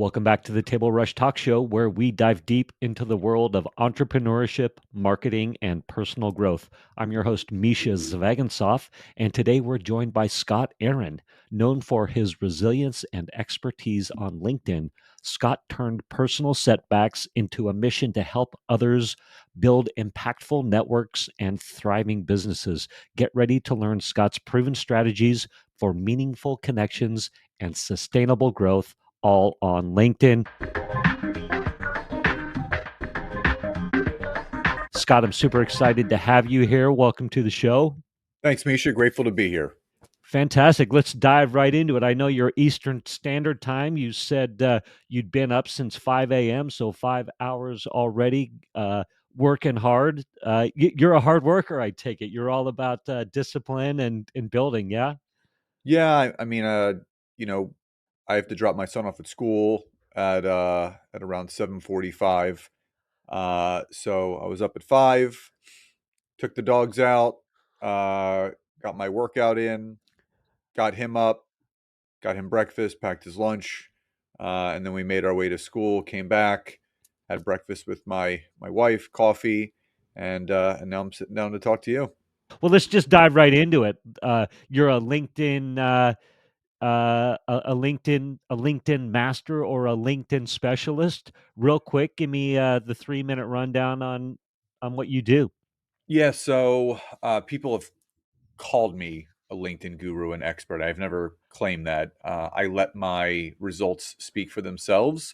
Welcome back to the Table Rush Talk Show, where we dive deep into the world of entrepreneurship, marketing, and personal growth. I'm your host, Mischa Zvagintsoff, and today we're joined by Scott Aaron. Known for his resilience and expertise on LinkedIn, Scott turned personal setbacks into a mission to help others build impactful networks and thriving businesses. Get ready to learn Scott's proven strategies for meaningful connections and sustainable growth, all on LinkedIn. Scott, I'm super excited to have you here. Welcome to the show. Thanks, Misha. Grateful to be here. Fantastic. Let's dive right into it. I know you're Eastern Standard Time. You said you'd been up since 5 a.m., so 5 hours already, working hard. You're a hard worker, I take it. You're all about discipline and building, yeah? Yeah, you know, I have to drop my son off at school at around 7:45. So I was up at 5, took the dogs out, uh, got my workout in, got him up, got him breakfast, packed his lunch, and then we made our way to school. Came back, had breakfast with my wife, coffee, and now I'm sitting down to talk to you. Well, let's just dive right into it. You're a LinkedIn a LinkedIn master or a LinkedIn specialist. Real quick, give me the 3 minute rundown on what you do. Yeah, so people have called me a LinkedIn guru and expert. I've never claimed that. I let my results speak for themselves.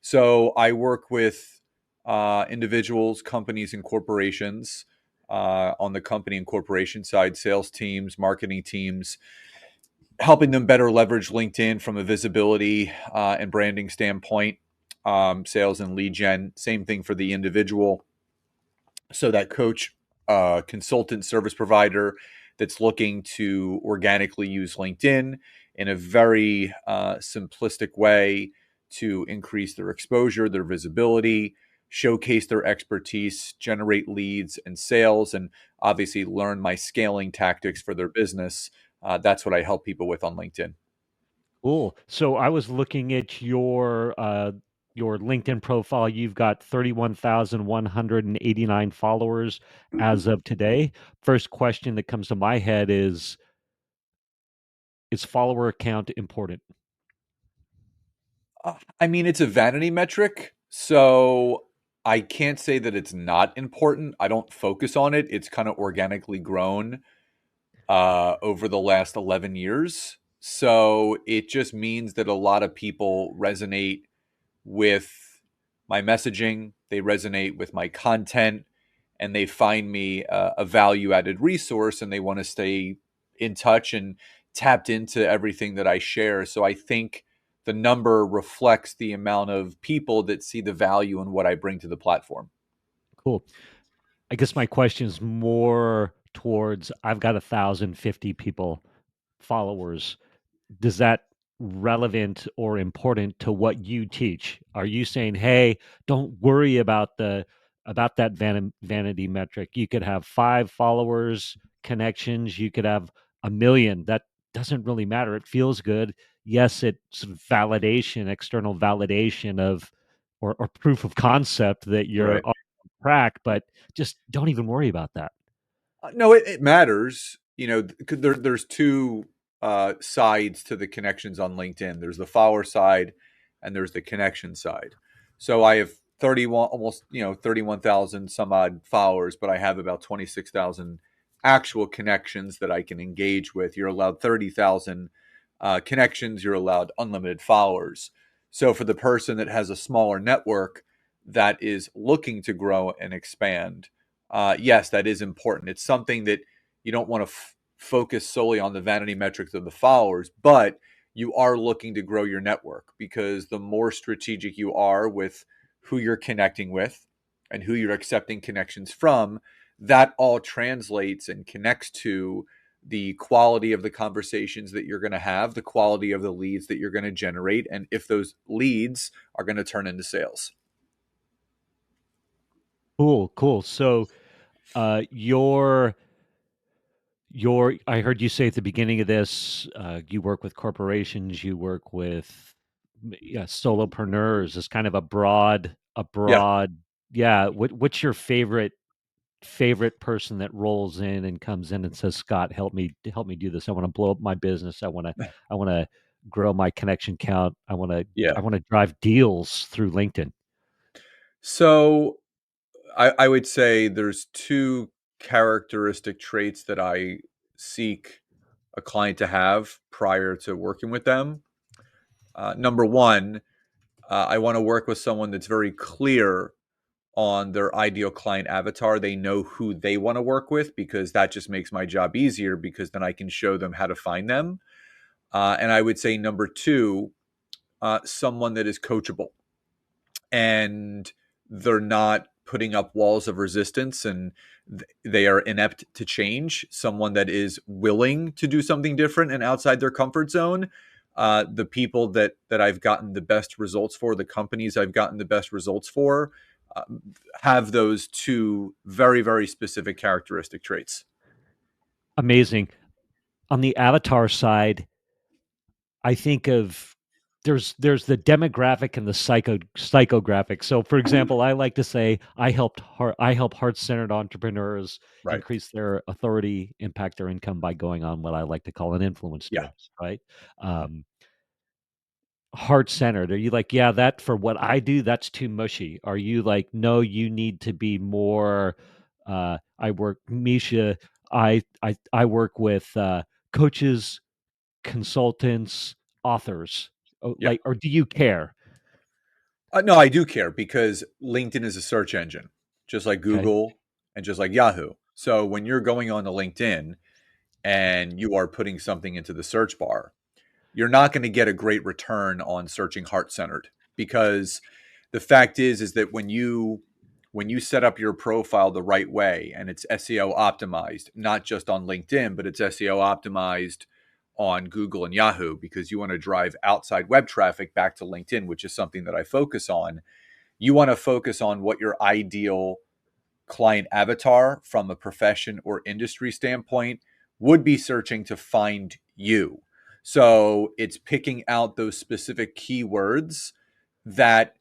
So I work with individuals, companies, and corporations on the company and corporation side, sales teams, marketing teams, helping them better leverage LinkedIn from a visibility and branding standpoint, sales and lead gen. Same thing for the individual. So that coach, consultant, service provider that's looking to organically use LinkedIn in a very simplistic way to increase their exposure, their visibility, showcase their expertise, generate leads and sales, and obviously learn my scaling tactics for their business. That's what I help people with on LinkedIn. Cool. So I was looking at your LinkedIn profile. You've got 31,189 followers as of today. First question that comes to my head is follower count important? I mean, it's a vanity metric, so I can't say that it's not important. I don't focus on it. It's kind of organically grown over the last 11 years. So it just means that a lot of people resonate with my messaging, they resonate with my content, and they find me a value added resource and they want to stay in touch and tapped into everything that I share. So I think the number reflects the amount of people that see the value in what I bring to the platform. Cool. I guess my question is more towards I've got 1,050 people followers. Does that relevant or important to what you teach? Are you saying, hey, don't worry about that vanity metric? You could have 5 followers, connections, you could have 1 million. That doesn't really matter. It feels good. Yes, it's validation, external validation of or proof of concept that you're Right. on track, but just don't even worry about that. No, it matters. There's two sides to the connections on LinkedIn. There's the follower side, and there's the connection side. So I have 31, almost 31,000 some odd followers, but I have about 26,000 actual connections that I can engage with. You're allowed 30,000 connections. You're allowed unlimited followers. So for the person that has a smaller network that is looking to grow and expand, yes, that is important. It's something that you don't want to focus solely on the vanity metrics of the followers, but you are looking to grow your network because the more strategic you are with who you're connecting with and who you're accepting connections from, that all translates and connects to the quality of the conversations that you're going to have, the quality of the leads that you're going to generate, and if those leads are going to turn into sales. Cool, cool. So uh, your I heard you say at the beginning of this, you work with corporations, you work with yeah, solopreneurs is kind of a broad, Yeah. yeah. What's your favorite person that rolls in and comes in and says, Scott, help me do this. I want to blow up my business. I want to grow my connection count. I want to Yeah. I want to drive deals through LinkedIn. So I would say there's two characteristic traits that I seek a client to have prior to working with them. Number one, I want to work with someone that's very clear on their ideal client avatar. They know who they want to work with because that just makes my job easier because then I can show them how to find them. And I would say number two, someone that is coachable and they're not putting up walls of resistance and they are inept to change. Someone that is willing to do something different and outside their comfort zone. The people that I've gotten the best results for, the companies I've gotten the best results for, uh, have those two very very specific characteristic traits. Amazing. On the avatar side, I think of there's the demographic and the psychographic. So, for example, I like to say I help heart centered entrepreneurs Right. increase their authority, impact their income by going on what I like to call an influence Yeah. tour. Right? Um, heart centered. Are you like, yeah, that for what I do, that's too mushy? Are you like, no, you need to be more? I work, Misha. I work with coaches, consultants, authors? Oh, Yeah. like, or do you care? No, I do care because LinkedIn is a search engine, just like Okay. Google and just like Yahoo. So when you're going on to LinkedIn and you are putting something into the search bar, you're not going to get a great return on searching heart centered because the fact is that when you set up your profile the right way and it's SEO optimized, not just on LinkedIn, but it's SEO optimized on Google and Yahoo because you want to drive outside web traffic back to LinkedIn, which is something that I focus on. You want to focus on what your ideal client avatar from a profession or industry standpoint would be searching to find you. So it's picking out those specific keywords that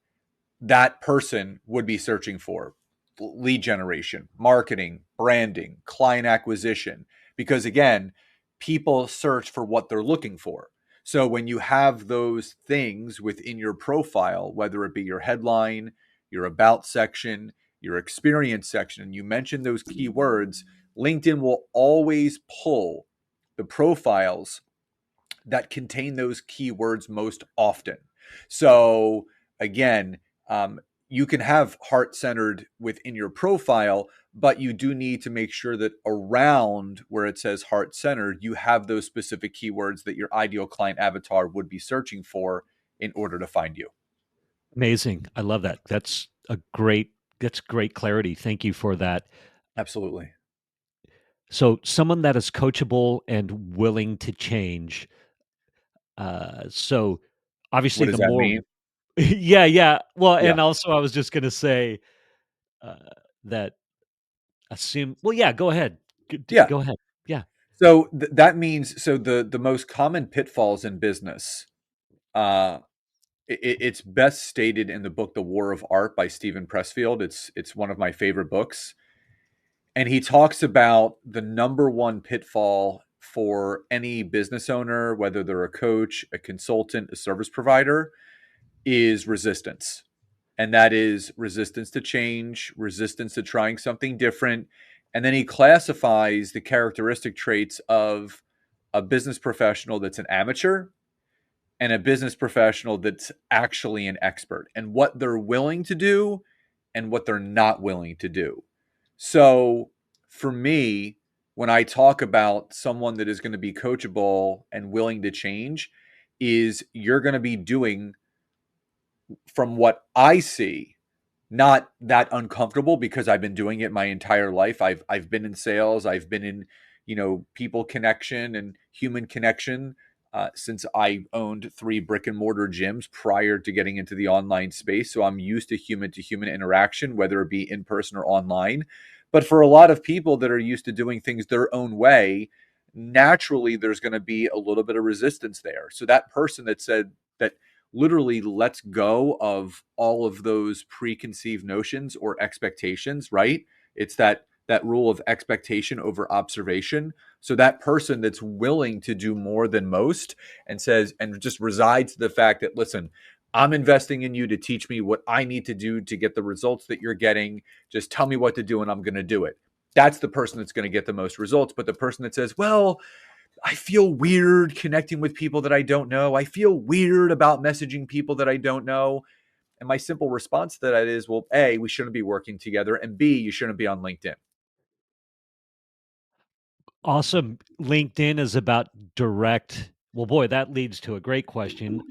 that person would be searching for: lead generation, marketing, branding, client acquisition. Because again, people search for what they're looking for. So when you have those things within your profile, whether it be your headline, your about section, your experience section, and you mention those keywords, LinkedIn will always pull the profiles that contain those keywords most often. So again, um, you can have heart centered within your profile, but you do need to make sure that around where it says heart centered, you have those specific keywords that your ideal client avatar would be searching for in order to find you. Amazing. I love that. That's great clarity. Thank you for that. Absolutely. So someone that is coachable and willing to change. So What obviously does the that more mean? yeah, yeah. Well, Yeah. and also I was just gonna say uh, that assume well, yeah, go ahead. Yeah. Go ahead. Yeah. So that means the most common pitfalls in business, uh, it's best stated in the book The War of Art by Stephen Pressfield. It's one of my favorite books. And he talks about the number one pitfall for any business owner, whether they're a coach, a consultant, a service provider, is resistance. And that is resistance to change, resistance to trying something different. And then he classifies the characteristic traits of a business professional that's an amateur and a business professional that's actually an expert and what they're willing to do and what they're not willing to do. So for me, when I talk about someone that is going to be coachable and willing to change, is you're going to be doing, from what I see, not that uncomfortable because I've been doing it my entire life. I've been in sales, I've been in, people connection and human connection since I owned 3 brick and mortar gyms prior to getting into the online space. So I'm used to human interaction, whether it be in person or online. But for a lot of people that are used to doing things their own way, naturally there's going to be a little bit of resistance there. So that person that said that literally lets go of all of those preconceived notions or expectations, right? It's that rule of expectation over observation. So that person that's willing to do more than most and says and just resides the fact that, listen, I'm investing in you to teach me what I need to do to get the results that you're getting. Just tell me what to do and I'm going to do it. That's the person that's going to get the most results. But the person that says, well, I feel weird connecting with people that I don't know. I feel weird about messaging people that I don't know. And my simple response to that is, well, A, we shouldn't be working together. And B, you shouldn't be on LinkedIn. Awesome. LinkedIn is about direct. Well, boy, that leads to a great question.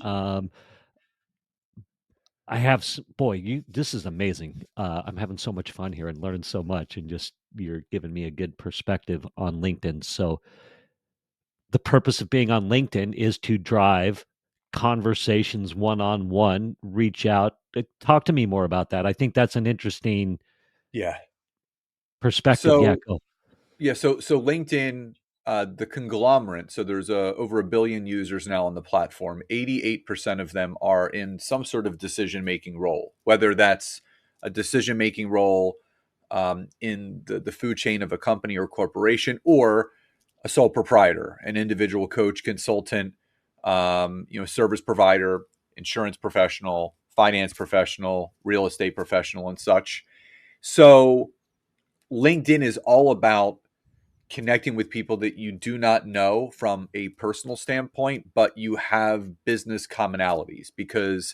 I have, boy, you. This is amazing. I'm having so much fun here and learning so much, and just you're giving me a good perspective on LinkedIn. So, the purpose of being on LinkedIn is to drive conversations one on one. Reach out, talk to me more about that. I think that's an interesting Yeah. perspective. Yeah, So go. so LinkedIn, the conglomerate. So there's over a billion users now on the platform. 88% of them are in some sort of decision making role, whether that's a decision making role in the food chain of a company or corporation, or a sole proprietor, an individual coach, consultant, service provider, insurance professional, finance professional, real estate professional, and such. So LinkedIn is all about connecting with people that you do not know from a personal standpoint, but you have business commonalities, because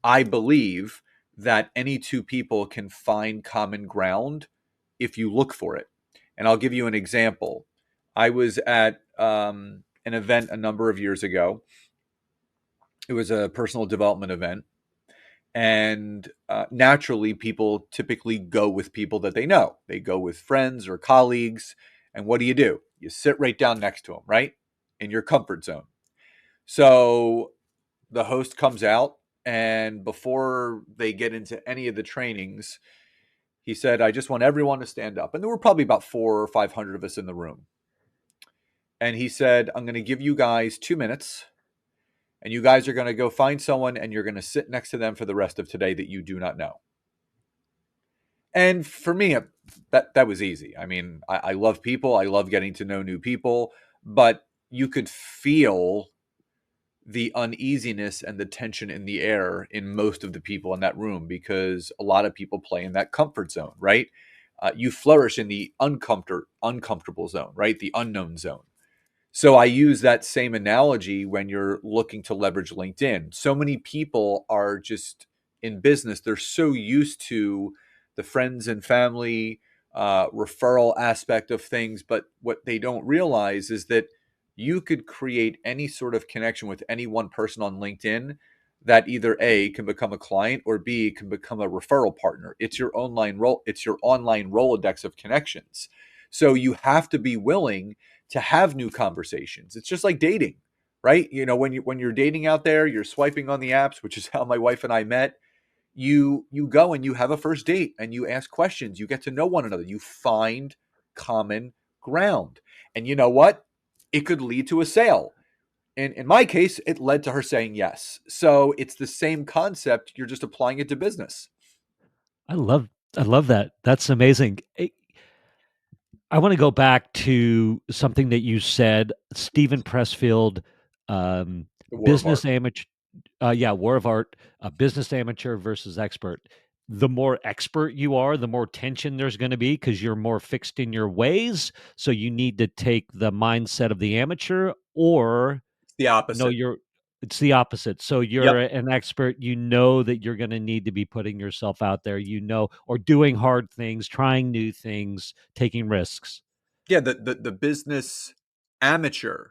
I believe that any two people can find common ground if you look for it. And I'll give you an example. I was at an event a number of years ago. It was a personal development event. And naturally, people typically go with people that they know. They go with friends or colleagues. And what do? You sit right down next to them, right? In your comfort zone. So the host comes out, and before they get into any of the trainings, he said, I just want everyone to stand up. And there were probably about 400 or 500 of us in the room. And he said, I'm going to give you guys 2 minutes, and you guys are going to go find someone and you're going to sit next to them for the rest of today that you do not know. And for me, that was easy. I mean, I love people. I love getting to know new people, but you could feel the uneasiness and the tension in the air in most of the people in that room, because a lot of people play in that comfort zone, right? You flourish in the uncomfortable zone, right? The unknown zone. So I use that same analogy when you're looking to leverage LinkedIn. So many people are just in business, they're so used to the friends and family referral aspect of things. But what they don't realize is that you could create any sort of connection with any one person on LinkedIn that either A, can become a client, or B, can become a referral partner. It's your it's your online Rolodex of connections. So you have to be willing to have new conversations. It's just like dating, right? You know, when you're dating out there, you're swiping on the apps, which is how my wife and I met. You go and you have a first date and you ask questions. You get to know one another. You find common ground. And you know what? It could lead to a sale. And in my case, it led to her saying yes. So it's the same concept. You're just applying it to business. I love I love that. That's amazing. I want to go back to something that you said, Stephen Pressfield, um, The war of business art. amateur. Yeah, war of art, business amateur versus expert. The more expert you are, the more tension there's going to be because you're more fixed in your ways. So you need to take the mindset of the amateur, or It's the no, opposite. it's the opposite. So Yep. you're an expert, you know that you're going to need to be putting yourself out there, or doing hard things, trying new things, taking risks. Yeah. The business amateur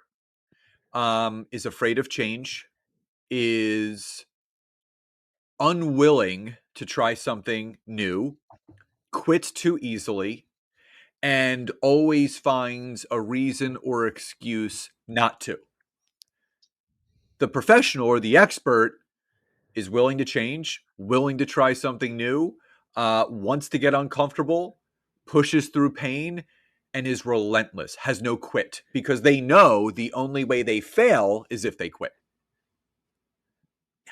is afraid of change, is unwilling to try something new, quits too easily, and always finds a reason or excuse not to. The professional or the expert is willing to change, willing to try something new, wants to get uncomfortable, pushes through pain, and is relentless, has no quit, because they know the only way they fail is if they quit.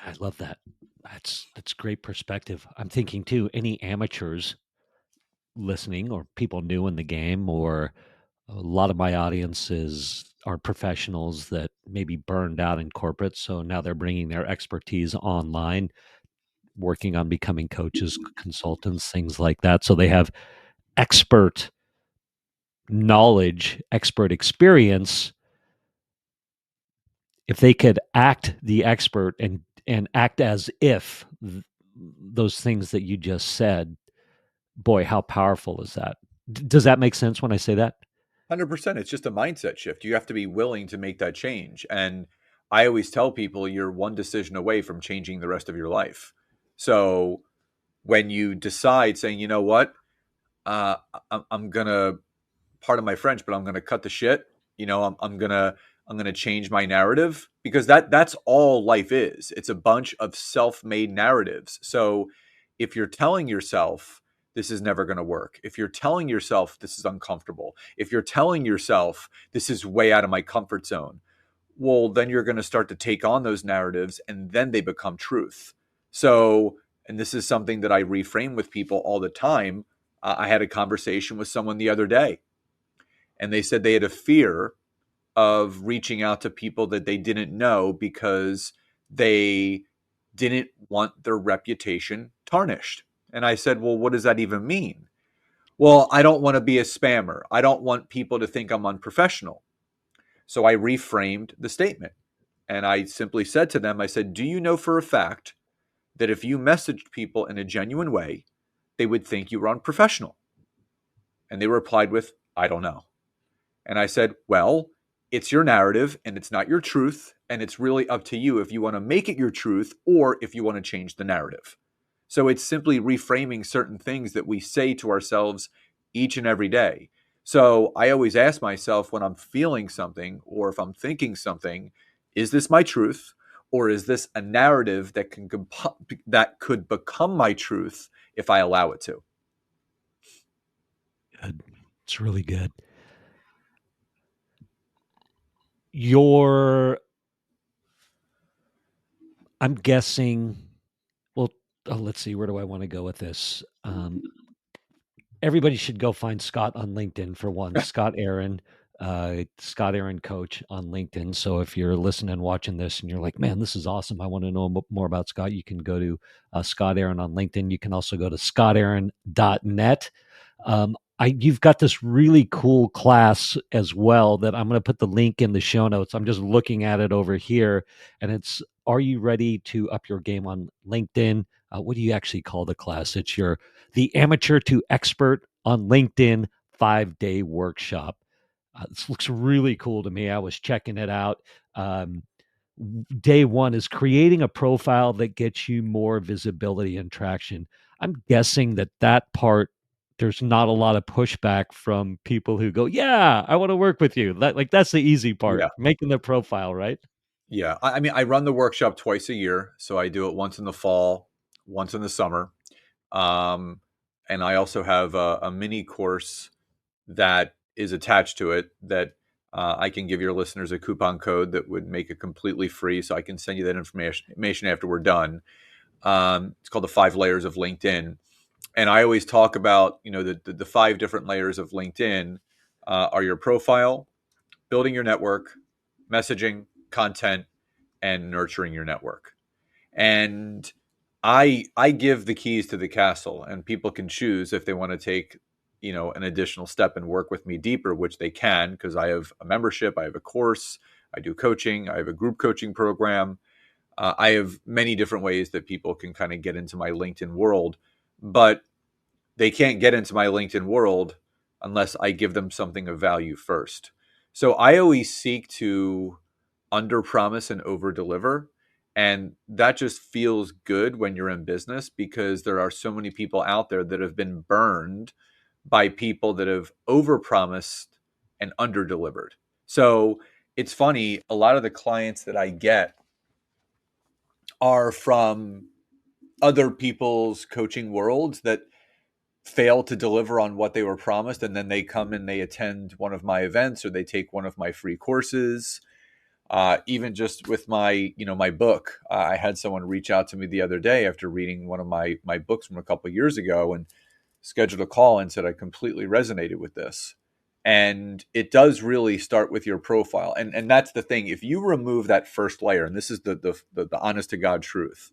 I love that. That's great perspective. I'm thinking too, any amateurs listening or people new in the game, or a lot of my audiences are professionals that maybe burned out in corporate, so now they're bringing their expertise online, working on becoming coaches, consultants, things like that. So they have expert knowledge, expert experience. If they could act the expert and act as if those things that you just said, boy, how powerful is that? Does that make sense when I say that? 100%. It's just a mindset shift. You have to be willing to make that change. And I always tell people you're one decision away from changing the rest of your life. So when you decide saying, you know what, uh, I'm going to, pardon my French, but I'm going to cut the shit. I'm going to change my narrative, because that's all life is. It's a bunch of self-made narratives. So if you're telling yourself this is never going to work, if you're telling yourself this is uncomfortable, if you're telling yourself this is way out of my comfort zone, well, then you're going to start to take on those narratives, and then they become truth. So, and this is something that I reframe with people all the time. I had a conversation with someone the other day, and they said they had a fear of reaching out to people that they didn't know because they didn't want their reputation tarnished. And I said, well, what does that even mean? Well, I don't want to be a spammer. I don't want people to think I'm unprofessional. So I reframed the statement. And I simply said to them, I said, do you know for a fact that if you messaged people in a genuine way, they would think you were unprofessional? And they replied with, I don't know. And I said, well, it's your narrative and it's not your truth. And it's really up to you if you want to make it your truth or if you want to change the narrative. So it's simply reframing certain things that we say to ourselves each and every day. So I always ask myself when I'm feeling something or if I'm thinking something, is this my truth? Or is this a narrative that could become my truth if I allow it to? Good. It's really good. Your, I'm guessing, well, let's see, where do I want to go with this? Everybody should go find Scott on LinkedIn for one. Scott Aaron Coach on LinkedIn. So if you're listening and watching this and you're like, man, this is awesome, I want to know more about Scott, you can go to Scott Aaron on LinkedIn. You can also go to scottaaron.net. You've got this really cool class as well that I'm going to put the link in the show notes. I'm just looking at it over here, and it's Are You Ready to Up Your Game on LinkedIn? What do you actually call the class? It's your The Amateur to Expert on LinkedIn 5-day workshop. This looks really cool to me. I was checking it out. Um, Day one is creating a profile that gets you more visibility and traction. I'm guessing that part, there's not a lot of pushback from people who go, yeah, I want to work with you. That's the easy part, Yeah. making the profile, right? Yeah. I mean, I run the workshop twice a year. So I do it once in the fall, once in the summer. Um, and I also have a mini course that is attached to it that I can give your listeners a coupon code that would make it completely free. So I can send you that information after we're done. It's called the 5 layers of LinkedIn. And I always talk about, the 5 different layers of LinkedIn are your profile, building your network, messaging, content, and nurturing your network. And I give the keys to the castle, and people can choose if they want to take, an additional step and work with me deeper, which they can, because I have a membership, I have a course, I do coaching, I have a group coaching program. I have many different ways that people can kind of get into my LinkedIn world, but they can't get into my LinkedIn world unless I give them something of value first. So I always seek to under promise and over deliver. And that just feels good when you're in business, because there are so many people out there that have been burned by people that have over promised and under delivered. So it's funny, a lot of the clients that I get are from other people's coaching worlds that fail to deliver on what they were promised, and then they come and they attend one of my events or they take one of my free courses. Even just with my book, I had someone reach out to me the other day after reading one of my books from a couple of years ago and scheduled a call and said I completely resonated with this. And it does really start with your profile, and that's the thing. If you remove that first layer, and this is the honest to God truth,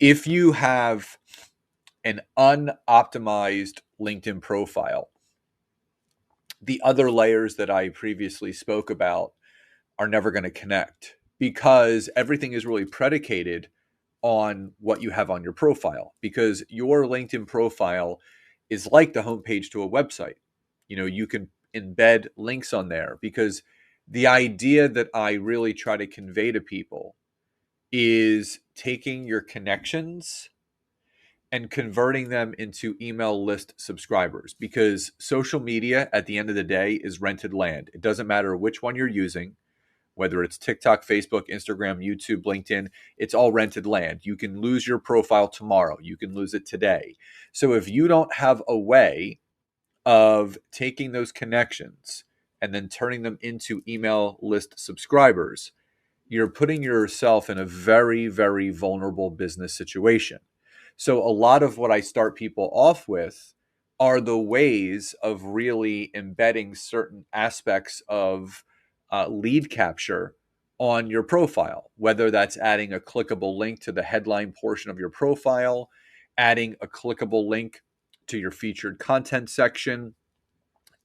if you have an unoptimized LinkedIn profile, the other layers that I previously spoke about are never going to connect because everything is really predicated on what you have on your profile, because your LinkedIn profile is like the homepage to a website. You can embed links on there, because the idea that I really try to convey to people is taking your connections and converting them into email list subscribers, because social media at the end of the day is rented land. It doesn't matter which one you're using, whether it's TikTok, Facebook, Instagram, YouTube, LinkedIn, it's all rented land. You can lose your profile tomorrow. You can lose it today. So if you don't have a way of taking those connections and then turning them into email list subscribers, you're putting yourself in a very, very vulnerable business situation. So a lot of what I start people off with are the ways of really embedding certain aspects of lead capture on your profile, whether that's adding a clickable link to the headline portion of your profile, adding a clickable link to your featured content section,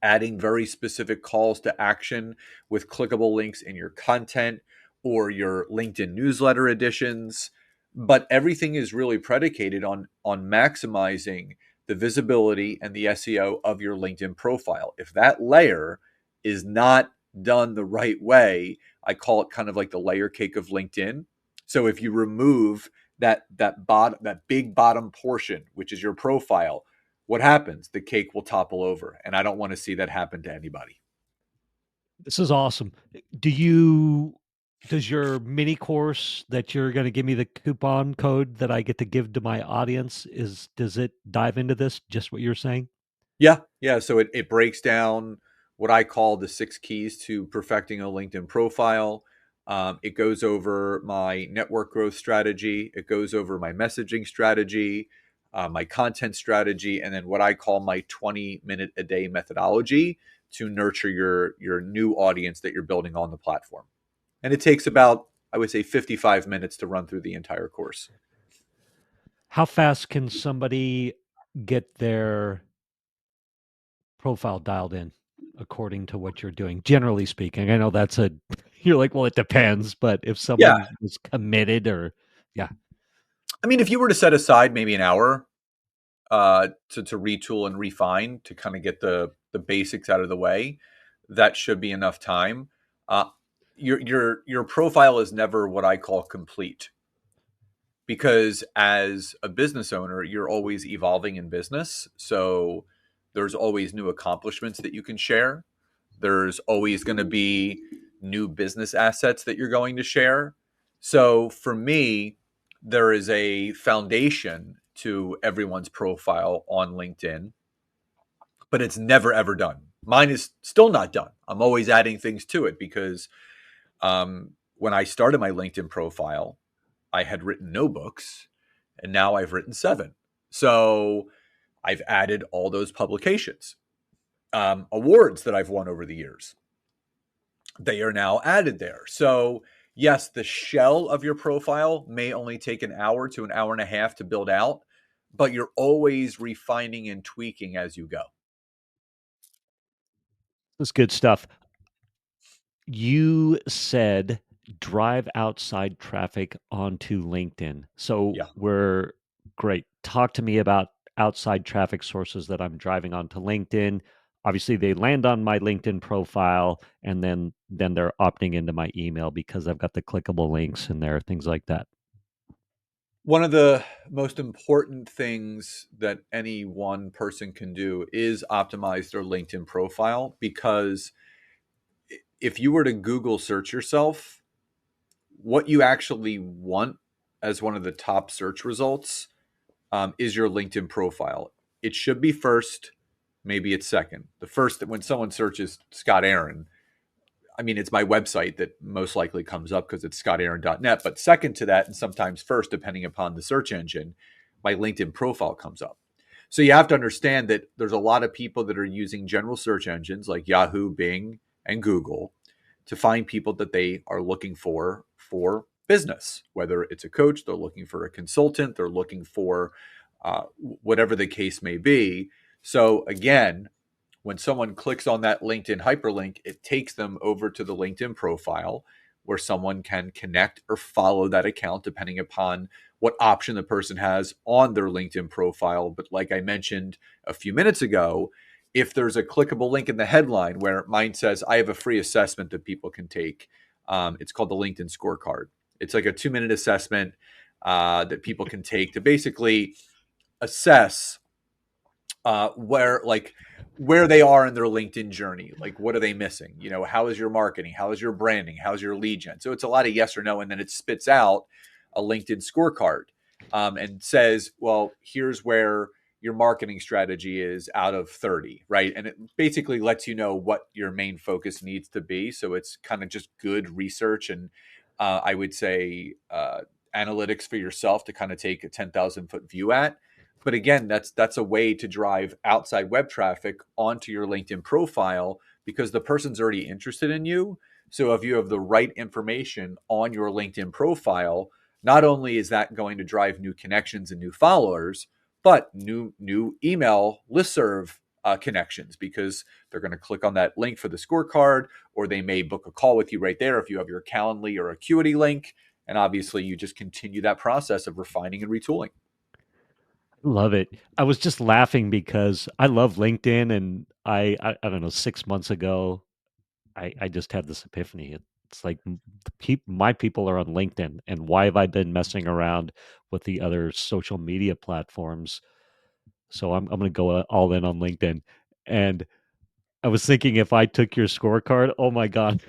adding very specific calls to action with clickable links in your content or your LinkedIn newsletter editions. But everything is really predicated on maximizing the visibility and the SEO of your LinkedIn profile. If that layer is not done the right way, I call it kind of like the layer cake of LinkedIn. So if you remove that big bottom portion, which is your profile, what happens? The cake will topple over. And I don't want to see that happen to anybody. This is awesome. Do you does your mini course that you're going to give me the coupon code that I get to give to my audience does it dive into this, just what you're saying? Yeah. Yeah. So it breaks down what I call the 6 keys to perfecting a LinkedIn profile. It goes over my network growth strategy. It goes over my messaging strategy, my content strategy, and then what I call my 20-minute a day methodology to nurture your new audience that you're building on the platform. And it takes about, I would say, 55 minutes to run through the entire course. How fast can somebody get their profile dialed in according to what you're doing, generally speaking? I know that's a you're like, well, it depends, but if Yeah. someone was committed or yeah. I mean, if you were to set aside maybe an hour to retool and refine to kind of get the basics out of the way, that should be enough time. Uh, your profile is never what I call complete, because as a business owner, you're always evolving in business. So there's always new accomplishments that you can share. There's always going to be new business assets that you're going to share. So for me, there is a foundation to everyone's profile on LinkedIn, but it's never ever done. Mine is still not done. I'm always adding things to it, because when I started my LinkedIn profile, I had written no books, and now I've written 7. So I've added all those publications, awards that I've won over the years. They are now added there. So yes, the shell of your profile may only take an hour to an hour and a half to build out, but you're always refining and tweaking as you go. That's good stuff. You said drive outside traffic onto LinkedIn. So Yeah. we're great. Talk to me about outside traffic sources that I'm driving onto LinkedIn. Obviously, they land on my LinkedIn profile, and then they're opting into my email because I've got the clickable links in there, things like that. One of the most important things that any one person can do is optimize their LinkedIn profile, because if you were to Google search yourself, what you actually want as one of the top search results is your LinkedIn profile. It should be first, maybe it's second. The first, when someone searches Scott Aaron, I mean, it's my website that most likely comes up because it's scottaaron.net. But second to that, and sometimes first, depending upon the search engine, my LinkedIn profile comes up. So you have to understand that there's a lot of people that are using general search engines like Yahoo, Bing, and Google to find people that they are looking for business, whether it's a coach, they're looking for a consultant, they're looking for whatever the case may be. So again, when someone clicks on that LinkedIn hyperlink, it takes them over to the LinkedIn profile where someone can connect or follow that account depending upon what option the person has on their LinkedIn profile. But like I mentioned a few minutes ago, if there's a clickable link in the headline where mine says, I have a free assessment that people can take, it's called the LinkedIn scorecard. It's like a 2-minute assessment that people can take to basically assess where they are in their LinkedIn journey. Like, what are they missing? You know, how is your marketing? How is your branding? How's your lead gen? So it's a lot of yes or no. And then it spits out a LinkedIn scorecard and says, well, here's where your marketing strategy is out of 30, right? And it basically lets you know what your main focus needs to be. So it's kind of just good research and I would say analytics for yourself to kind of take a 10,000 foot view at. But again, that's a way to drive outside web traffic onto your LinkedIn profile because the person's already interested in you. So if you have the right information on your LinkedIn profile, not only is that going to drive new connections and new followers, but new email listserv connections because they're going to click on that link for the scorecard, or they may book a call with you right there if you have your Calendly or Acuity link. And obviously, you just continue that process of refining and retooling. Love it. I was just laughing because I love LinkedIn, and I don't know, 6 months ago, I just had this epiphany. It's like my people are on LinkedIn, and why have I been messing around with the other social media platforms? So I'm going to go all in on LinkedIn. And I was thinking if I took your scorecard, oh my God,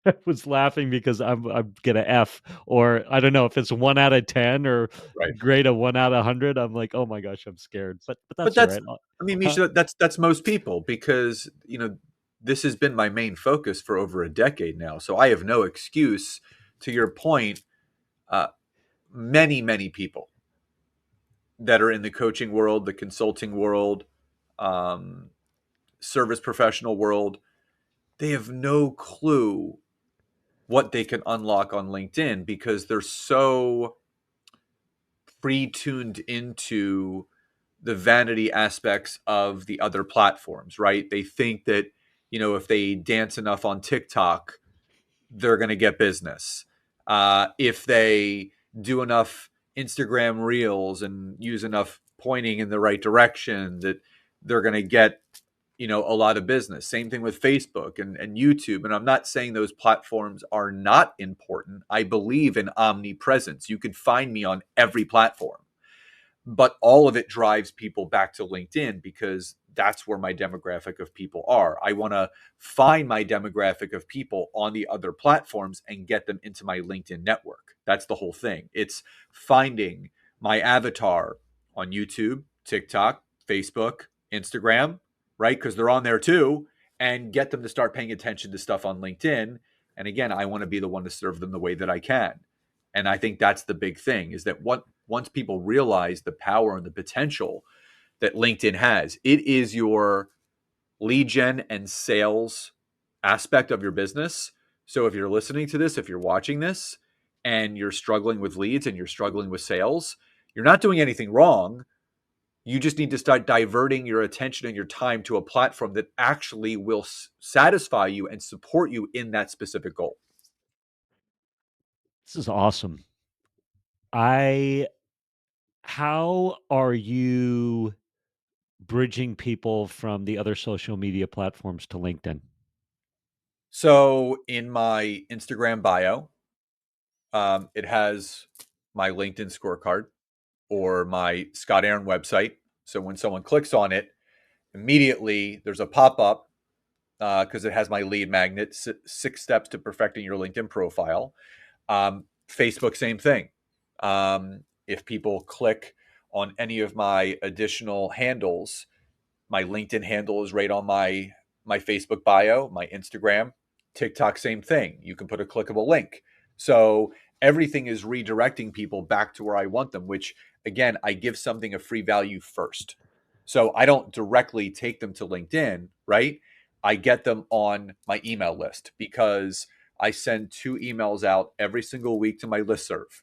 I was laughing because I'm get a F, or I don't know if it's 1 out of 10 or Right. grade a 1 out of 100. I'm like, oh my gosh, I'm scared. But But that's all that's, right. I mean, Huh? Misha, that's most people because, you know, this has been my main focus for over a decade now. So I have no excuse. To your point, uh, many people that are in the coaching world, the consulting world, um, service professional world, they have no clue what they can unlock on LinkedIn because they're so pre-tuned into the vanity aspects of the other platforms, right? They think that, you know, if they dance enough on TikTok, they're going to get business. If they do enough Instagram reels and use enough pointing in the right direction, that they're going to get, you know, a lot of business. Same thing with Facebook and YouTube. And I'm not saying those platforms are not important. I believe in omnipresence. You can find me on every platform, but all of it drives people back to LinkedIn because that's where my demographic of people are. I want to find my demographic of people on the other platforms and get them into my LinkedIn network. That's the whole thing. It's finding my avatar on YouTube, TikTok, Facebook, Instagram, right? Because they're on there too, and get them to start paying attention to stuff on LinkedIn. And again, I want to be the one to serve them the way that I can. And I think that's the big thing is that once people realize the power and the potential that LinkedIn has, it is your lead gen and sales aspect of your business. So if you're listening to this, if you're watching this and you're struggling with leads and you're struggling with sales, you're not doing anything wrong. You just need to start diverting your attention and your time to a platform that actually will satisfy you and support you in that specific goal. This is awesome. I How are you bridging people from the other social media platforms to LinkedIn? So in my Instagram bio, it has my LinkedIn scorecard or my Scott Aaron website. So when someone clicks on it, immediately there's a pop up because it has my lead magnet, 6 steps to perfecting your LinkedIn profile. Facebook, same thing. If people click on any of my additional handles, my LinkedIn handle is right on my Facebook bio, my Instagram, TikTok, same thing. You can put a clickable link. So everything is redirecting people back to where I want them, which again, I give something a free value first. So I don't directly take them to LinkedIn, right? I get them on my email list because I send 2 emails out every single week to my listserv.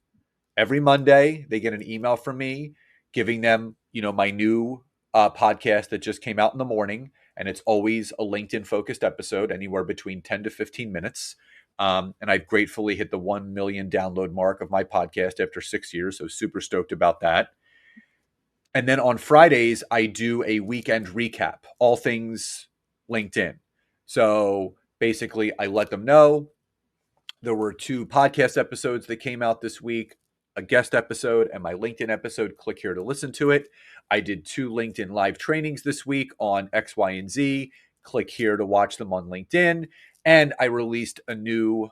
Every Monday, they get an email from me giving them, my new podcast that just came out in the morning. And it's always a LinkedIn focused episode, anywhere between 10 to 15 minutes. And I've gratefully hit the 1 million download mark of my podcast after 6 years. So super stoked about that. And then on Fridays, I do a weekend recap, all things LinkedIn. So basically, I let them know there were 2 podcast episodes that came out this week, a guest episode and my LinkedIn episode. Click here to listen to it. I did 2 LinkedIn live trainings this week on X, Y, and Z. Click here to watch them on LinkedIn. And I released a new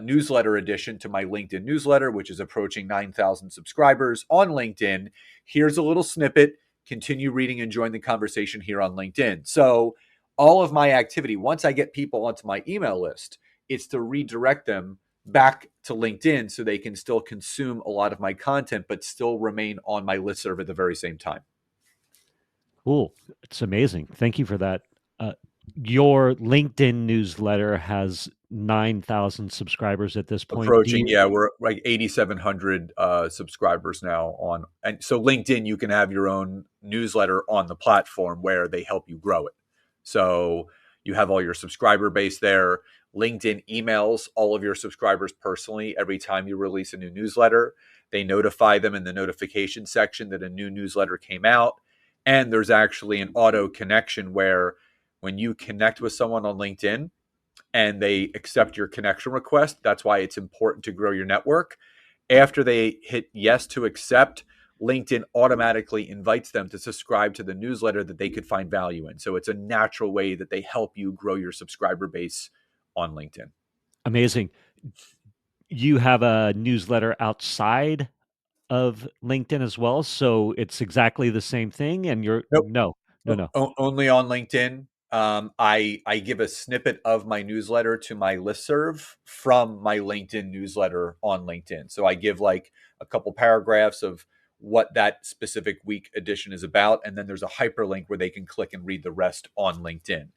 newsletter addition to my LinkedIn newsletter, which is approaching 9,000 subscribers on LinkedIn. Here's a little snippet. Continue reading and join the conversation here on LinkedIn. So all of my activity, once I get people onto my email list, it's to redirect them back to LinkedIn so they can still consume a lot of my content, but still remain on my listserv at the very same time. Cool. It's amazing. Thank you for that. Uh, your LinkedIn newsletter has 9,000 subscribers at this point. Do Approaching, you? yeah, we're like 8,700 subscribers now on, and so LinkedIn, you can have your own newsletter on the platform where they help you grow it. So you have all your subscriber base there. LinkedIn emails all of your subscribers personally every time you release a new newsletter. They notify them in the notification section that a new newsletter came out. And there's actually an auto connection where when you connect with someone on LinkedIn, and they accept your connection request. That's why it's important to grow your network. After they hit yes to accept, LinkedIn automatically invites them to subscribe to the newsletter that they could find value in. So it's a natural way that they help you grow your subscriber base on LinkedIn. Amazing. You have a newsletter outside of LinkedIn as well, so it's exactly the same thing. And you're Nope. no, no, no. Only on LinkedIn. I give a snippet of my newsletter to my listserv from my LinkedIn newsletter on LinkedIn. So I give like a couple paragraphs of what that specific week edition is about, and then there's a hyperlink where they can click and read the rest on LinkedIn.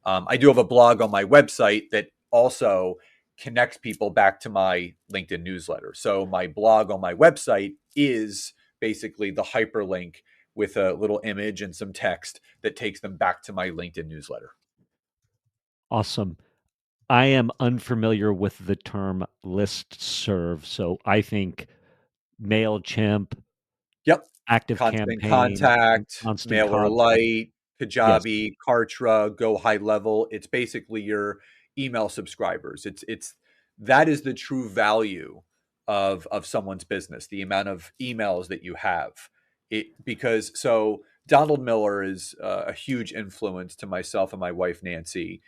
I do have a blog on my website that also connects people back to my LinkedIn newsletter. So my blog on my website is basically the hyperlink with a little image and some text that takes them back to my LinkedIn newsletter. Awesome. I am unfamiliar with the term list serve, so I think MailChimp, Yep. Active Constant Campaign, Contact, Constant Contact. MailerLite, Yes, Kajabi, Kartra, Go High Level. It's basically your email subscribers. It's that is the true value of someone's business, the amount of emails that you have. Because so Donald Miller is a huge influence to myself and my wife Nancy.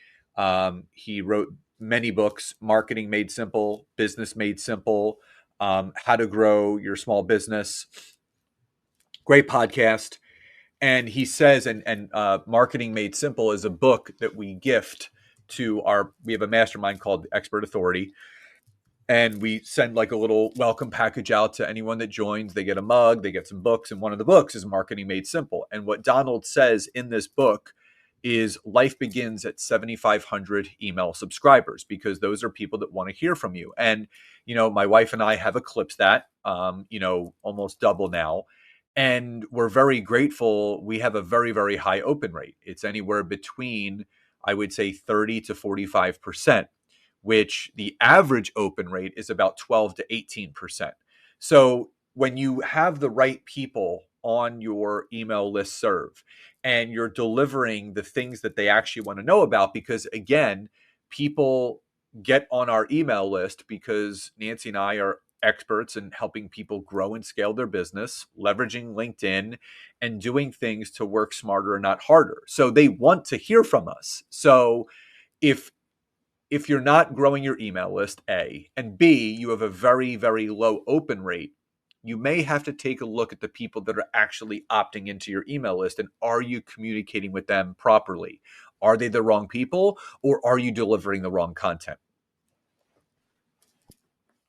He wrote many books: Marketing Made Simple, Business Made Simple, How to Grow Your Small Business. Great podcast. And he says, and Marketing Made Simple is a book that we gift to we have a mastermind called Expert Authority. And we send like a little welcome package out to anyone that joins. They get a mug, they get some books, and one of the books is Marketing Made Simple. And what Donald says in this book is life begins at 7,500 email subscribers, because those are people that want to hear from you. And, my wife and I have eclipsed that, almost double now. And we're very grateful. We have a very, very high open rate. It's anywhere between, I would say, 30 to 45%, which the average open rate is about 12 to 18%. So when you have the right people on your email list serve and you're delivering the things that they actually want to know about, because again, people get on our email list because Nancy and I are experts in helping people grow and scale their business, leveraging LinkedIn and doing things to work smarter and not harder. So they want to hear from us. So if you're not growing your email list, A, and B, you have a very, very low open rate, you may have to take a look at the people that are actually opting into your email list, and are you communicating with them properly? Are they the wrong people, or are you delivering the wrong content?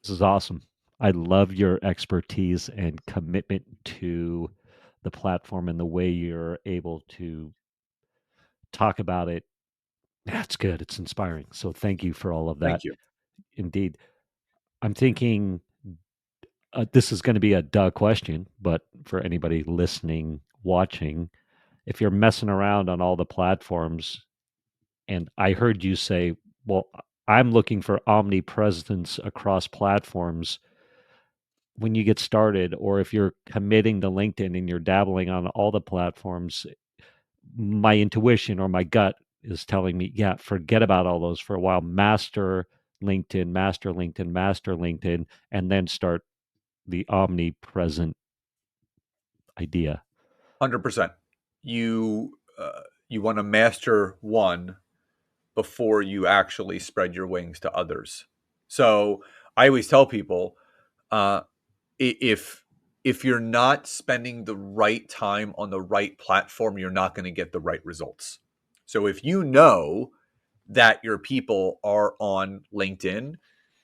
This is awesome. I love your expertise and commitment to the platform and the way you're able to talk about it. That's good. It's inspiring. So thank you for all of that. Thank you. Indeed. I'm thinking this is going to be a duh question, but for anybody listening, watching, if you're messing around on all the platforms, and I heard you say, well, I'm looking for omnipresence across platforms when you get started, or if you're committing to LinkedIn and you're dabbling on all the platforms, my intuition or my gut is telling me, yeah, forget about all those for a while. Master LinkedIn, master LinkedIn, master LinkedIn, and then start the omnipresent idea. 100%. You want to master one before you actually spread your wings to others. So I always tell people, uh, if you're not spending the right time on the right platform, you're not going to get the right results. So if you know that your people are on LinkedIn,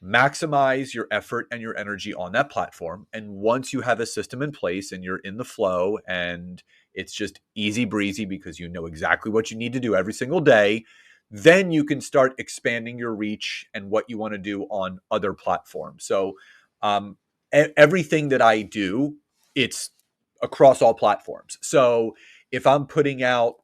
maximize your effort and your energy on that platform. And once you have a system in place and you're in the flow and it's just easy breezy because you know exactly what you need to do every single day, then you can start expanding your reach and what you want to do on other platforms. So, everything that I do, it's across all platforms. So, if I'm putting out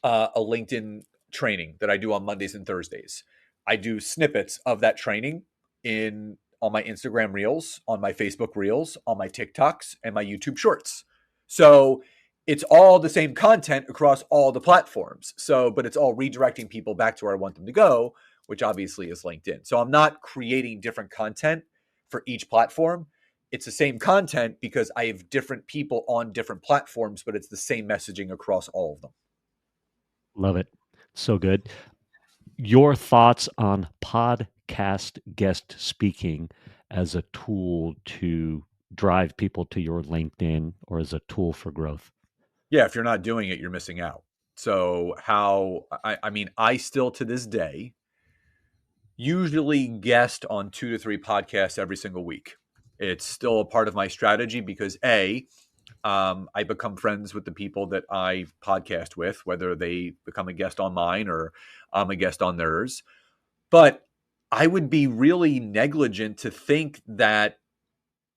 a LinkedIn training that I do on Mondays and Thursdays. I do snippets of that training in on my Instagram Reels, on my Facebook Reels, on my TikToks, and my YouTube Shorts. So it's all the same content across all the platforms. So, but it's all redirecting people back to where I want them to go, which obviously is LinkedIn. So I'm not creating different content for each platform. It's the same content because I have different people on different platforms, but it's the same messaging across all of them. Love it. So good. Your thoughts on podcast guest speaking as a tool to drive people to your LinkedIn or as a tool for growth? Yeah, if you're not doing it, you're missing out. So how I mean, I still to this day usually guest on 2 to 3 podcasts every single week. It's still a part of my strategy because I become friends with the people that I podcast with, whether they become a guest on mine or I'm a guest on theirs. But I would be really negligent to think that,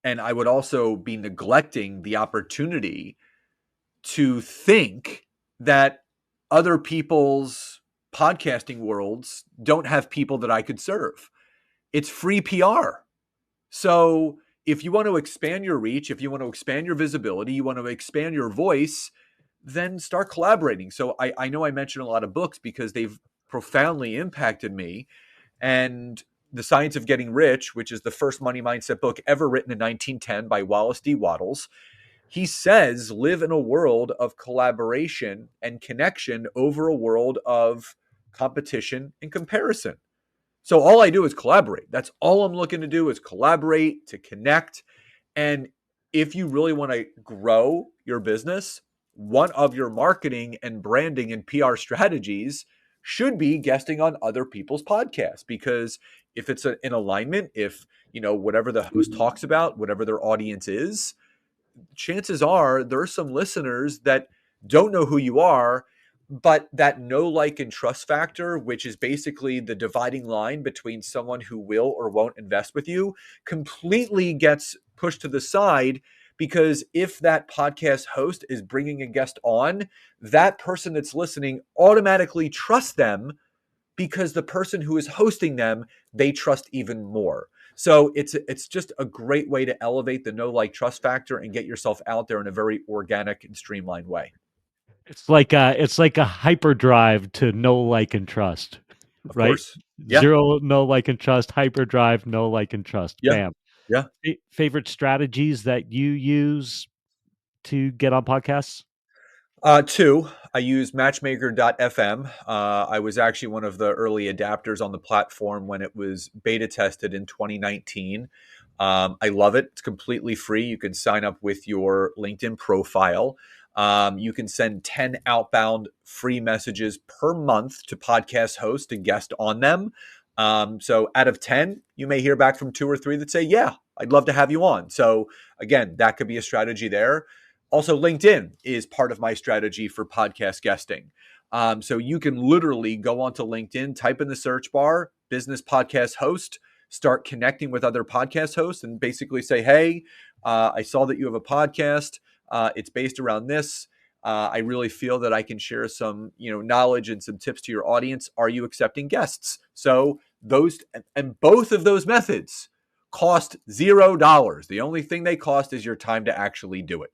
and I would also be neglecting the opportunity to think that other people's podcasting worlds don't have people that I could serve. It's free PR. So if you want to expand your reach, if you want to expand your visibility, you want to expand your voice, then start collaborating. So I know I mentioned a lot of books because they've profoundly impacted me. And The Science of Getting Rich, which is the first money mindset book ever written in 1910 by Wallace D. Wattles, he says live in a world of collaboration and connection over a world of competition and comparison. So all I do is collaborate. That's all I'm looking to do is collaborate, to connect. And if you really want to grow your business, one of your marketing and branding and PR strategies should be guesting on other people's podcasts, because if it's in alignment, if whatever the host talks about, whatever their audience is, chances are there are some listeners that don't know who you are, but that know, like, and trust factor, which is basically the dividing line between someone who will or won't invest with you, completely gets pushed to the side. Because if that podcast host is bringing a guest on, that person that's listening automatically trusts them because the person who is hosting them, they trust even more. So it's just a great way to elevate the know, like, trust factor and get yourself out there in a very organic and streamlined way. It's like a hyperdrive to know, like, and trust, Of right? course. Yeah. Zero, know, like, and trust. Hyperdrive, know, like, and trust. Yeah. Bam. Yeah. Favorite strategies that you use to get on podcasts? Two, I use matchmaker.fm. I was actually one of the early adapters on the platform when it was beta tested in 2019. I love it. It's completely free. You can sign up with your LinkedIn profile. You can send 10 outbound free messages per month to podcast hosts to guest on them. So out of 10, you may hear back from two or three that say, yeah, I'd love to have you on. So again, that could be a strategy there. Also, LinkedIn is part of my strategy for podcast guesting. So you can literally go onto LinkedIn, type in the search bar, business podcast host, start connecting with other podcast hosts and basically say, hey, I saw that you have a podcast. It's based around this. I really feel that I can share some, knowledge and some tips to your audience. Are you accepting guests? So those and both of those methods cost $0. The only thing they cost is your time to actually do it.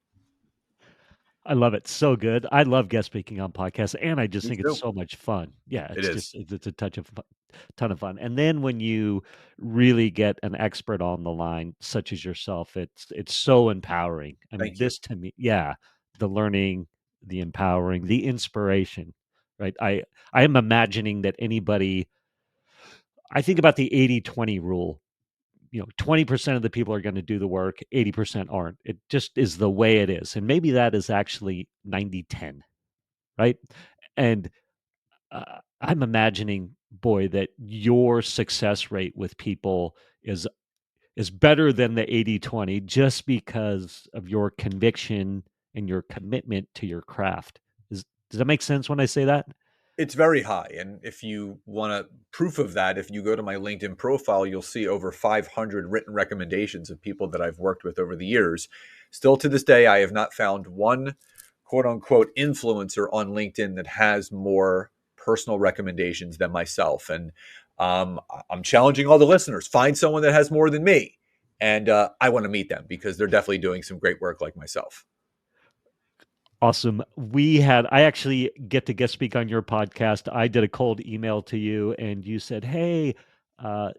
I love it. So good. I love guest speaking on podcasts, and I just Me think it's too. so much fun. Yeah, It is. it's a ton of fun. And then when you really get an expert on the line, such as yourself, it's so empowering. I mean, Thank you. this to me, yeah, the learning, the empowering, the inspiration, right? I am imagining that anybody. I think about the 80-20 rule. 20% of the people are going to do the work, 80% aren't. It just is the way it is. And maybe that is actually 90-10, right? And I'm imagining, boy, that your success rate with people is better than the 80-20 just because of your conviction and your commitment to your craft. Does that make sense when I say that? It's very high. And if you want a proof of that, if you go to my LinkedIn profile, you'll see over 500 written recommendations of people that I've worked with over the years. Still to this day, I have not found one quote unquote influencer on LinkedIn that has more personal recommendations than myself. And I'm challenging all the listeners, find someone that has more than me. And I want to meet them because they're definitely doing some great work like myself. Awesome. I actually get to guest speak on your podcast. I did a cold email to you and you said, hey, uh,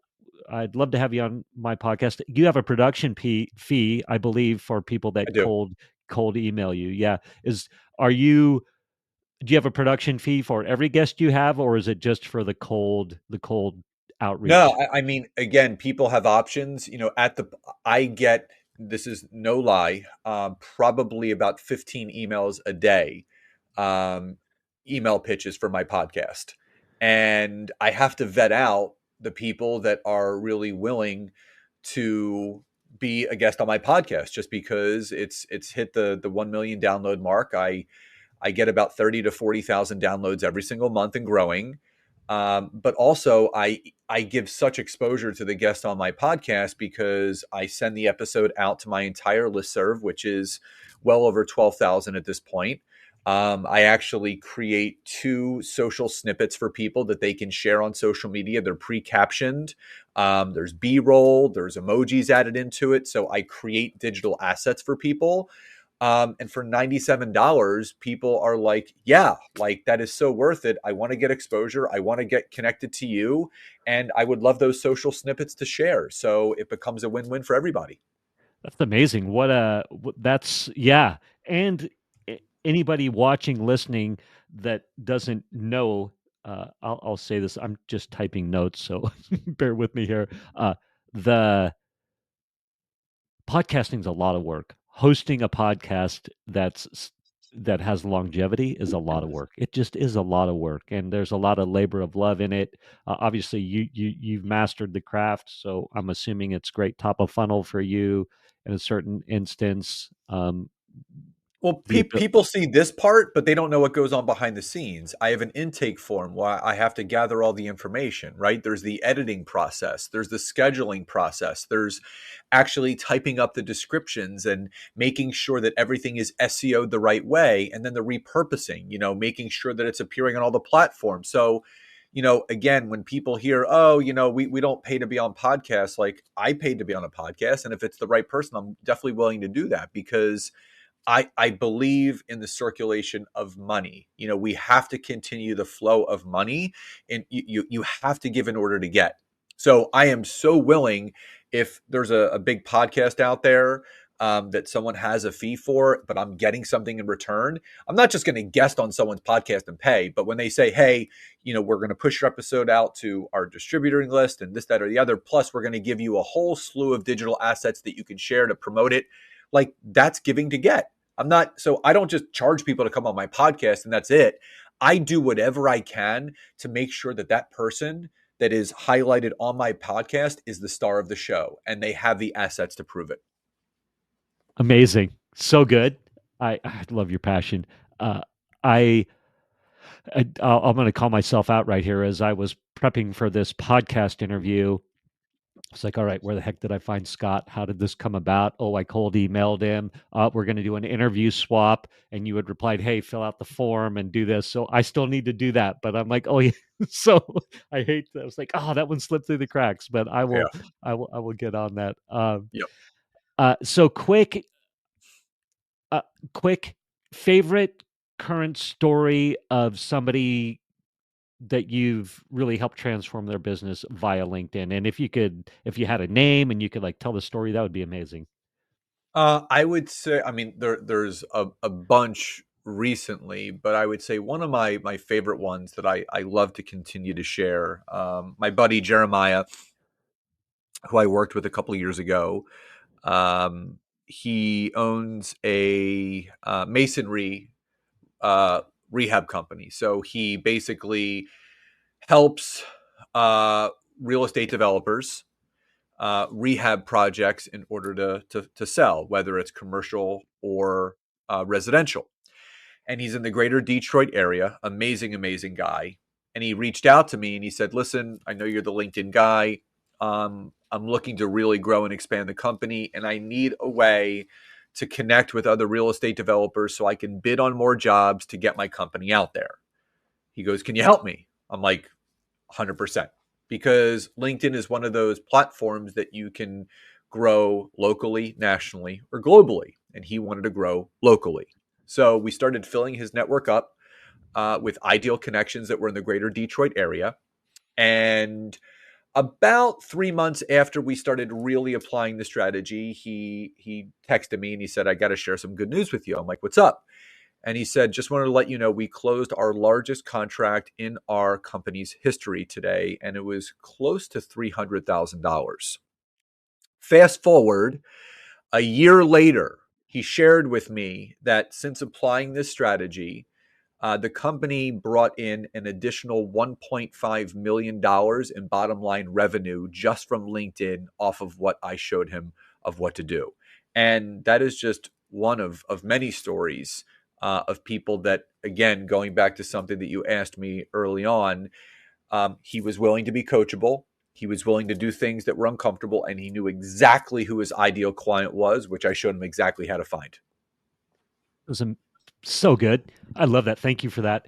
I'd love to have you on my podcast. You have a production fee, I believe, for people I that do. cold email you. Yeah. Are you, do you have a production fee for every guest you have, or is it just for the cold No, outreach? I mean, again, people have options. I get, this is no lie, probably about 15 emails a day, um, email pitches for my podcast. And I have to vet out the people that are really willing to be a guest on my podcast just because it's hit the 1 million download mark. I get about 30 to 40,000 downloads every single month and growing. But also, I give such exposure to the guest on my podcast because I send the episode out to my entire listserv, which is well over 12,000 at this point. I actually create 2 social snippets for people that they can share on social media. They're pre-captioned. There's B-roll, there's emojis added into it. So I create digital assets for people. And for $97, people are like, yeah, like that is so worth it. I want to get exposure. I want to get connected to you. And I would love those social snippets to share. So it becomes a win win for everybody. That's amazing. That's, yeah. And anybody watching, listening that doesn't know, I'll say this. I'm just typing notes, so bear with me here. The podcasting is a lot of work. Hosting a podcast that has longevity is a lot of work. It just is a lot of work, and there's a lot of labor of love in it. Obviously, you've mastered the craft, so I'm assuming it's great top of funnel for you in a certain instance. Well, The people see this part, but they don't know what goes on behind the scenes. I have an intake form where I have to gather all the information, right? There's the editing process, there's the scheduling process, there's actually typing up the descriptions and making sure that everything is SEO'd the right way, and then the repurposing, making sure that it's appearing on all the platforms. So, again, when people hear, oh, we don't pay to be on podcasts, like I paid to be on a podcast. And if it's the right person, I'm definitely willing to do that because I believe in the circulation of money. We have to continue the flow of money, and you have to give in order to get. So I am so willing if there's a big podcast out there. that someone has a fee for, but I'm getting something in return. I'm not just going to guest on someone's podcast and pay, but when they say, hey, we're going to push your episode out to our distributing list and this, that, or the other, plus we're going to give you a whole slew of digital assets that you can share to promote it, like that's giving to get. So I don't just charge people to come on my podcast and that's it. I do whatever I can to make sure that that person that is highlighted on my podcast is the star of the show and they have the assets to prove it. Amazing. So good. I love your passion. Uh, I, I'm going to call myself out right here. As I was prepping for this podcast interview, it's like, all right, where the heck did I find Scott? How did this come about? Oh, I cold emailed him. We're going to do an interview swap. And you had replied, hey, fill out the form and do this. So I still need to do that. But I'm like, oh, yeah. So I hate that. I was like, oh, that one slipped through the cracks. But Yeah. I will get on that. Yep. So uh, quick favorite current story of somebody that you've really helped transform their business via LinkedIn. And if you had a name and you could like tell the story, that would be amazing. I would say, I mean, there's a bunch recently, but I would say one of my favorite ones that I love to continue to share. My buddy Jeremiah, who I worked with a couple of years ago, he owns a masonry uh, rehab company. So he basically helps uh, real estate developers rehab projects in order to sell, whether it's commercial or residential. And he's in the greater Detroit area. Amazing, amazing guy. And he reached out to me and he said, "Listen, I know you're the LinkedIn guy. I'm looking to really grow and expand the company, and I need a way to connect with other real estate developers so I can bid on more jobs to get my company out there." He goes, "Can you help me?" I'm like, 100%, because LinkedIn is one of those platforms that you can grow locally, nationally, or globally. And he wanted to grow locally. So we started filling his network up with ideal connections that were in the greater Detroit area. And about 3 months after we started really applying the strategy, he texted me and he said, "I got to share some good news with you." I'm like, "What's up?" And he said, "Just wanted to let you know we closed our largest contract in our company's history today, and it was close to $300,000. Fast forward a year later, he shared with me that since applying this strategy, the company brought in an additional $1.5 million in bottom line revenue just from LinkedIn off of what I showed him of what to do. And that is just one of many stories of people that, again, going back to something that you asked me early on, he was willing to be coachable. He was willing to do things that were uncomfortable, and he knew exactly who his ideal client was, which I showed him exactly how to find. It was so good. I love that. Thank you for that.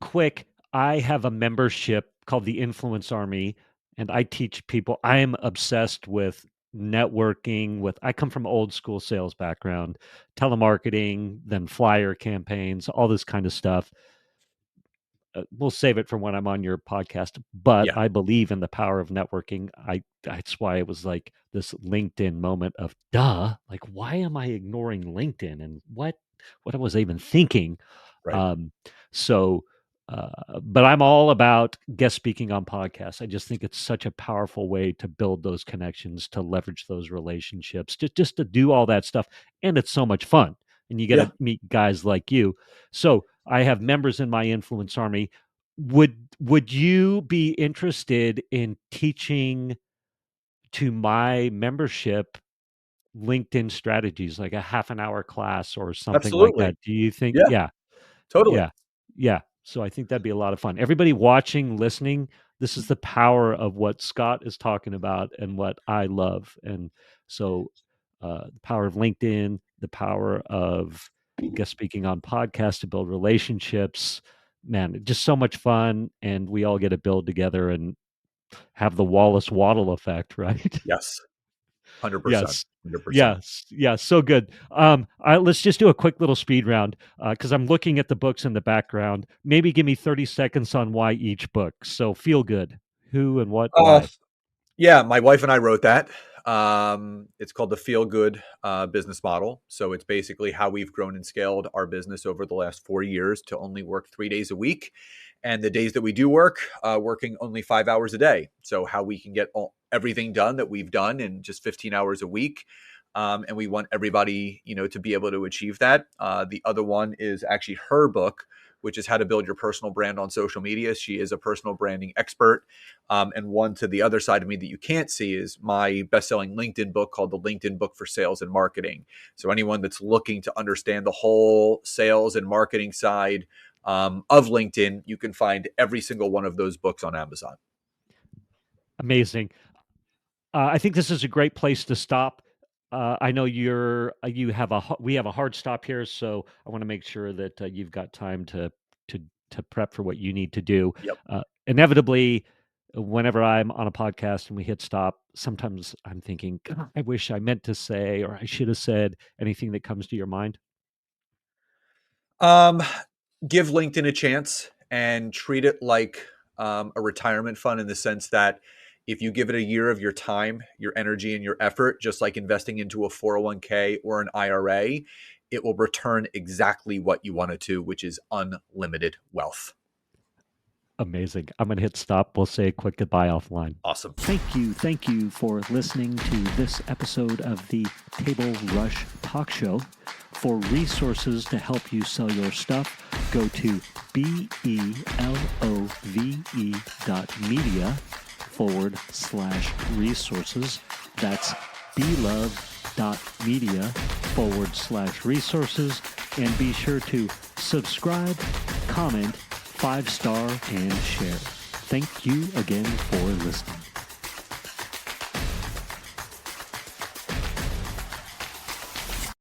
Quick, I have a membership called the Influence Army, and I teach people. I am obsessed with networking. I come from old school sales background, telemarketing, then flyer campaigns, all this kind of stuff. We'll save it for when I'm on your podcast. But Yeah, I believe in the power of networking. That's why it was like this LinkedIn moment of duh. Like, why am I ignoring LinkedIn? And what was I even thinking? right. Um, so, but I'm all about guest speaking on podcasts. I just think it's such a powerful way to build those connections, to leverage those relationships, just to do all that stuff, and it's so much fun. And you get Yeah, to meet guys like you. So I have members in my influence army. Would you be interested in teaching to my membership LinkedIn strategies, like a half an hour class or something like absolutely. that? Do you think? Yeah, Yeah, totally. yeah, yeah. So I think that'd be a lot of fun. Everybody watching, listening, this is the power of what Scott is talking about and what I love. And so the power of LinkedIn, the power of guest speaking on podcasts to build relationships. Man, just so much fun. And we all get to build together and have the Wallace Waddle effect, right? Yes, 100%. Yes. 100%. Yes. Yeah. So good. Let's just do a quick little speed round because I'm looking at the books in the background. Maybe give me 30 seconds on why each book. So feel good. Who and what, Uh, why? yeah, my wife and I wrote that. It's called the Feel Good business model. So it's basically how we've grown and scaled our business over the last 4 years to only work 3 days a week. And the days that we do work, working only 5 hours a day. So how we can get everything done that we've done in just 15 hours a week. And we want everybody, to be able to achieve that. The other one is actually her book, which is how to build your personal brand on social media. She is a personal branding expert. And one to the other side of me that you can't see is my best-selling LinkedIn book called The LinkedIn Book for Sales and Marketing. So anyone that's looking to understand the whole sales and marketing side of LinkedIn, you can find every single one of those books on Amazon. Amazing. I think this is a great place to stop. I know we have a hard stop here, so I want to make sure that you've got time to prep for what you need to do. Yep. Inevitably, whenever I'm on a podcast and we hit stop, sometimes I'm thinking, God, I wish I meant to say, or I should have said anything that comes to your mind. Give LinkedIn a chance and treat it like a retirement fund, in the sense that if you give it a year of your time, your energy, and your effort, just like investing into a 401k or an IRA, it will return exactly what you want it to, which is unlimited wealth. Amazing. I'm going to hit stop. We'll say a quick goodbye offline. Awesome. Thank you for listening to this episode of the Table Rush Talk Show. For resources to help you sell your stuff, go to belove.media/resources. That's belove.media/resources. And be sure to subscribe, comment, 5-star, and share. Thank you again for listening.